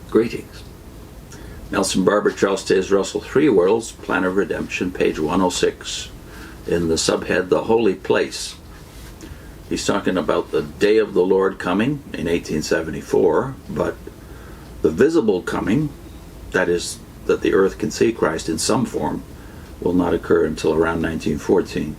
Greetings. Nelson Barber, Charles Taze Russell, Three Worlds, Plan of Redemption, page 106, in the subhead, The Holy Place. He's talking about the day of the Lord coming in 1874, but the visible coming, that is, that the earth can see Christ in some form, will not occur until around 1914.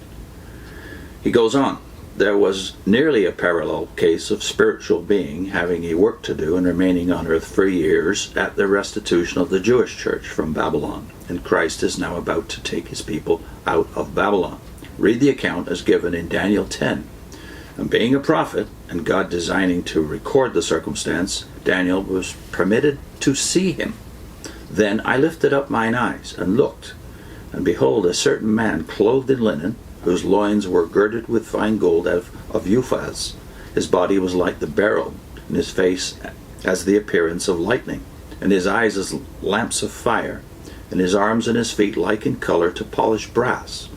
He goes on. There was nearly a parallel case of spiritual being having a work to do and remaining on earth for years at the restitution of the Jewish church from Babylon, and Christ is now about to take his people out of Babylon. Read the account as given in Daniel 10. And being a prophet, and God designing to record the circumstance, Daniel was permitted to see him. Then I lifted up mine eyes and looked, and behold, a certain man clothed in linen, whose loins were girded with fine gold of Uphaz. His body was like the beryl, and his face as the appearance of lightning, and his eyes as lamps of fire, and his arms and his feet like in color to polished brass,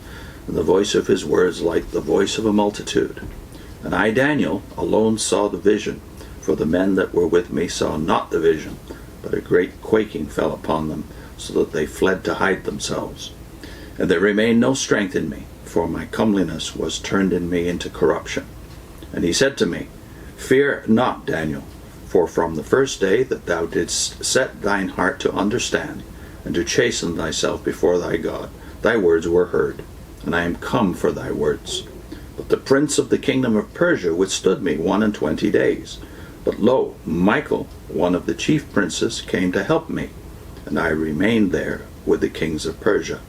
and the voice of his words like the voice of a multitude. And I, Daniel, alone saw the vision, for the men that were with me saw not the vision, but a great quaking fell upon them, so that they fled to hide themselves. And there remained no strength in me, for my comeliness was turned in me into corruption. And he said to me, Fear not, Daniel, for from the first day that thou didst set thine heart to understand, and to chasten thyself before thy God, thy words were heard, and I am come for thy words. But the prince of the kingdom of Persia withstood me 21 days. But lo, Michael, one of the chief princes, came to help me, and I remained there with the kings of Persia.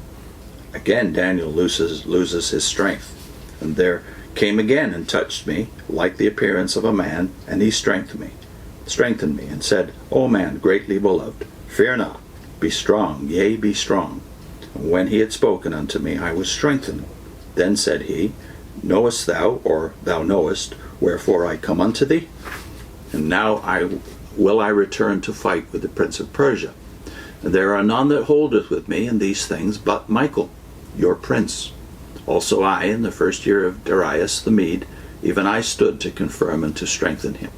Again Daniel loses his strength, and there came again and touched me like the appearance of a man, and he strengthened me, and said, O man greatly beloved, fear not, be strong, yea, be strong. And when he had spoken unto me, I was strengthened. Then said he, Knowest thou, or thou knowest, wherefore I come unto thee? And now will I return to fight with the prince of Persia. And there are none that holdeth with me in these things but Michael, your prince. Also I, in the first year of Darius the Mede, even I stood to confirm and to strengthen him.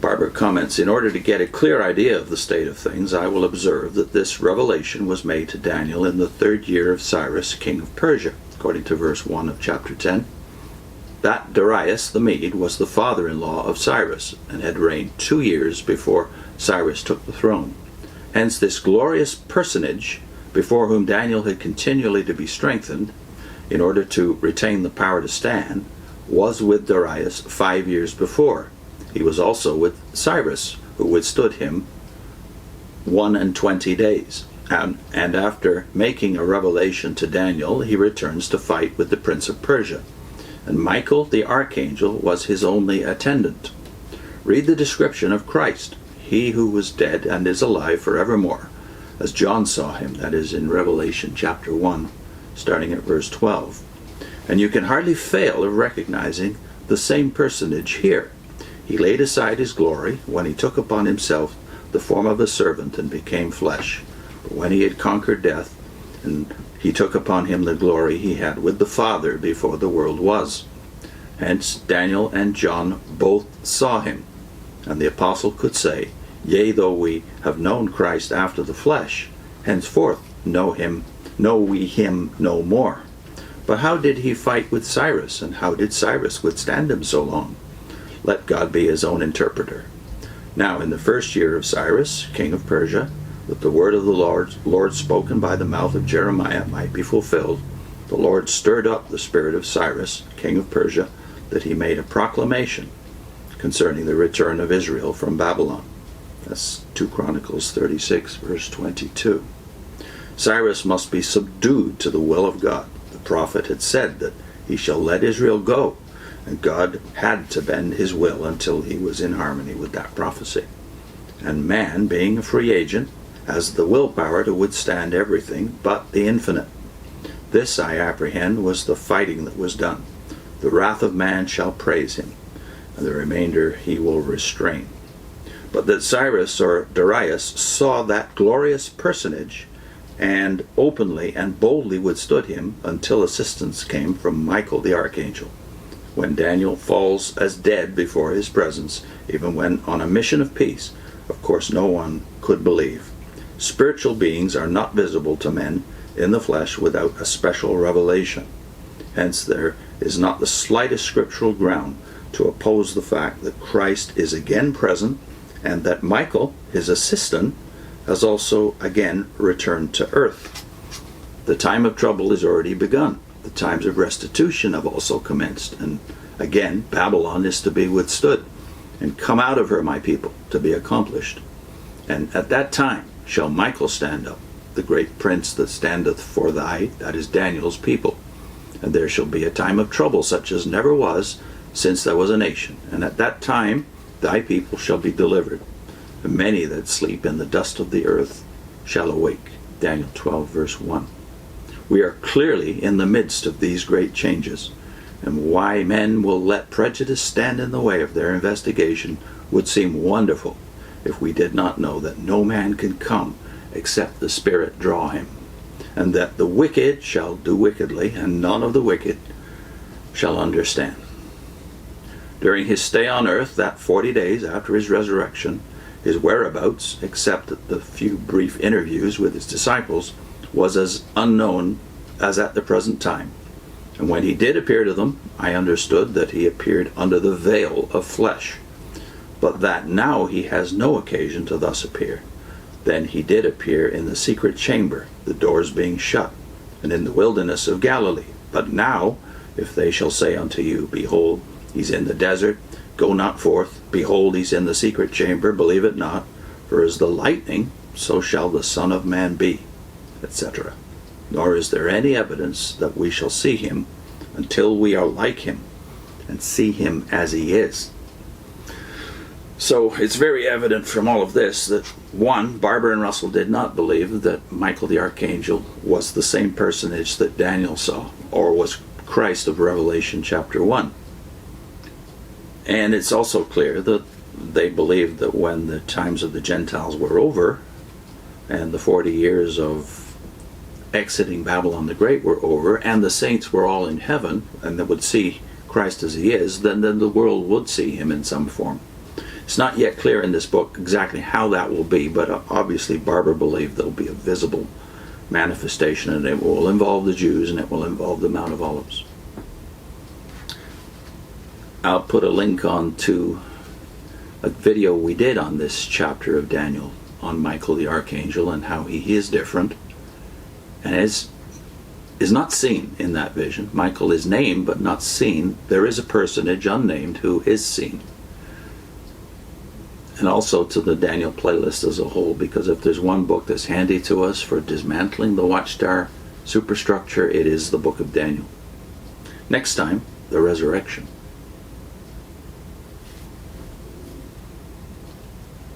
Barber comments, in order to get a clear idea of the state of things, I will observe that this revelation was made to Daniel in the 3rd year of Cyrus, king of Persia, according to verse 1 of chapter 10. That Darius the Mede was the father-in-law of Cyrus, and had reigned 2 years before Cyrus took the throne. Hence this glorious personage, before whom Daniel had continually to be strengthened, in order to retain the power to stand, was with Darius 5 years before. He was also with Cyrus, who withstood him 21 days. And after making a revelation to Daniel, he returns to fight with the prince of Persia. And Michael the archangel was his only attendant. Read the description of Christ, he who was dead and is alive forevermore, as John saw him, that is in Revelation chapter 1, starting at verse 12. And you can hardly fail of recognizing the same personage here. He laid aside his glory when he took upon himself the form of a servant and became flesh. But when he had conquered death, and he took upon him the glory he had with the Father before the world was. Hence Daniel and John both saw him. And the apostle could say, Yea, though we have known Christ after the flesh, henceforth know we him no more. But how did he fight with Cyrus, and how did Cyrus withstand him so long? Let God be his own interpreter. Now in the 1st year of Cyrus, king of Persia, that the word of the Lord spoken by the mouth of Jeremiah might be fulfilled, the Lord stirred up the spirit of Cyrus, king of Persia, that he made a proclamation concerning the return of Israel from Babylon. That's 2 Chronicles 36, verse 22. Cyrus must be subdued to the will of God. The prophet had said that he shall let Israel go, and God had to bend his will until he was in harmony with that prophecy. And man, being a free agent, has the willpower to withstand everything but the infinite. This, I apprehend, was the fighting that was done. The wrath of man shall praise him, and the remainder he will restrain. But that Cyrus or Darius saw that glorious personage, and openly and boldly withstood him until assistance came from Michael the archangel. when Daniel falls as dead before his presence, even when on a mission of peace, of course no one could believe. Spiritual beings are not visible to men in the flesh without a special revelation. Hence there is not the slightest scriptural ground to oppose the fact that Christ is again present and that Michael, his assistant, has also again returned to earth. The time of trouble is already begun. The times of restitution have also commenced, and again Babylon is to be withstood, and come out of her, my people, to be accomplished. And at that time shall Michael stand up, the great prince that standeth for thy, that is Daniel's people. And there shall be a time of trouble such as never was since there was a nation. And at that time thy people shall be delivered. And many that sleep in the dust of the earth shall awake. Daniel 12 verse 1. We are clearly in the midst of these great changes, and why men will let prejudice stand in the way of their investigation would seem wonderful if we did not know that no man can come except the Spirit draw him, and that the wicked shall do wickedly, and none of the wicked shall understand. During his stay on earth, that 40 days after his resurrection, his whereabouts, except the few brief interviews with his disciples, was as unknown as at the present time. And when he did appear to them, I understood that he appeared under the veil of flesh, but that now he has no occasion to thus appear. Then he did appear in the secret chamber, the doors being shut, and in the wilderness of Galilee. But now, if they shall say unto you, Behold, he's in the desert, go not forth. Behold, he's in the secret chamber, believe it not. For as the lightning, so shall the Son of Man be, etc. Nor is there any evidence that we shall see him until we are like him and see him as he is. So it's very evident from all of this that, one, Barber and Russell did not believe that Michael the Archangel was the same personage that Daniel saw, or was Christ of Revelation chapter 1. And it's also clear that they believed that when the times of the Gentiles were over, and the 40 years of exiting Babylon the Great were over, and the saints were all in heaven, and they would see Christ as he is, then the world would see him in some form. It's not yet clear in this book exactly how that will be, but obviously Barber believed there will be a visible manifestation, and it will involve the Jews, and it will involve the Mount of Olives. I'll put a link on to a video we did on this chapter of Daniel, on Michael the Archangel, and how he is different and is not seen in that vision. Michael is named but not seen. There is a personage unnamed who is seen. And also to the Daniel playlist as a whole, because if there's one book that's handy to us for dismantling the Watchtower superstructure, it is the book of Daniel. Next time, the resurrection.